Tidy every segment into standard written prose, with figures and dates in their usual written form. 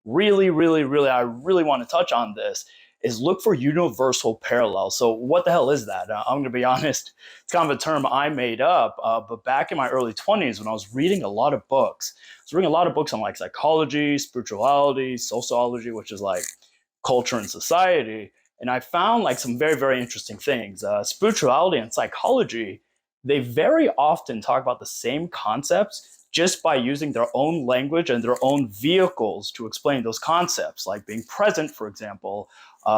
I really want to touch on this is look for universal parallels. So what the hell is that? I'm going to be honest, it's kind of a term I made up. But back in my early 20s, when I was reading a lot of books, I was reading a lot of books on like psychology, spirituality, sociology, which is like culture and society. And I found like some very, very interesting things. Spirituality and psychology, they very often talk about the same concepts just by using their own language and their own vehicles to explain those concepts, like being present, for example,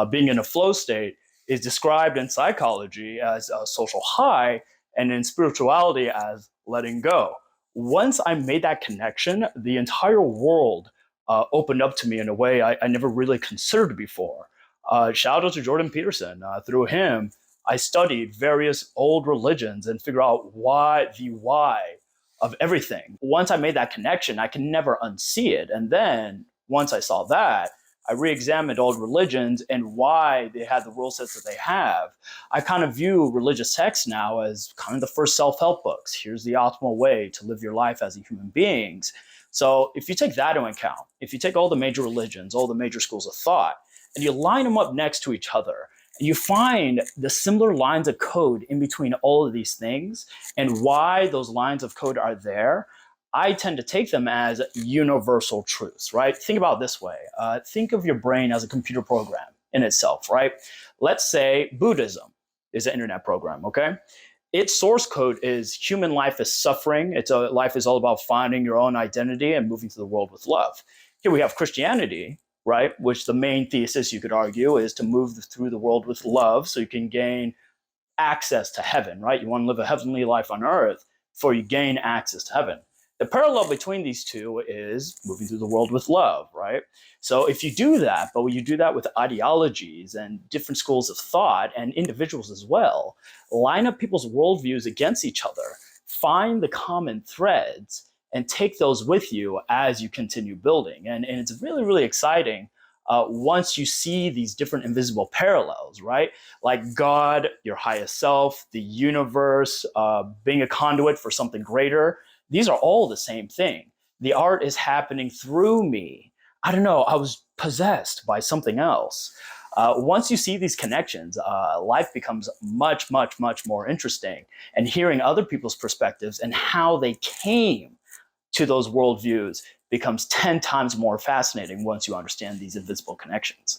being in a flow state is described in psychology as a social high and in spirituality as letting go. Once I made that connection, the entire world opened up to me in a way I never really considered before. Shout out to Jordan Peterson. Through him, I studied various old religions and figure out the why of everything. Once I made that connection, I can never unsee it. And then once I saw that, I re-examined old religions and why they had the rule sets that they have. I kind of view religious texts now as kind of the first self-help books. Here's the optimal way to live your life as a human beings. So if you take that into account, if you take all the major religions, all the major schools of thought, and you line them up next to each other, and you find the similar lines of code in between all of these things and why those lines of code are there, I tend to take them as universal truths, right? Think about it this way. Think of your brain as a computer program in itself, right? Let's say Buddhism is an internet program, okay? Its source code is human life is suffering. Life is all about finding your own identity and moving through the world with love. Here we have Christianity, right? Which the main thesis you could argue is to move through the world with love so you can gain access to heaven, right? You want to live a heavenly life on earth before you gain access to heaven. The parallel between these two is moving through the world with love, right? So if you do that, but you do that with ideologies and different schools of thought and individuals as well, line up people's worldviews against each other, find the common threads, and take those with you as you continue building. And it's really, really exciting once you see these different invisible parallels, right? Like God, your highest self, the universe, being a conduit for something greater. These are all the same thing. The art is happening through me. I don't know, I was possessed by something else. Once you see these connections, life becomes much, much, much more interesting. And hearing other people's perspectives and how they came to those worldviews becomes 10 times more fascinating once you understand these invisible connections.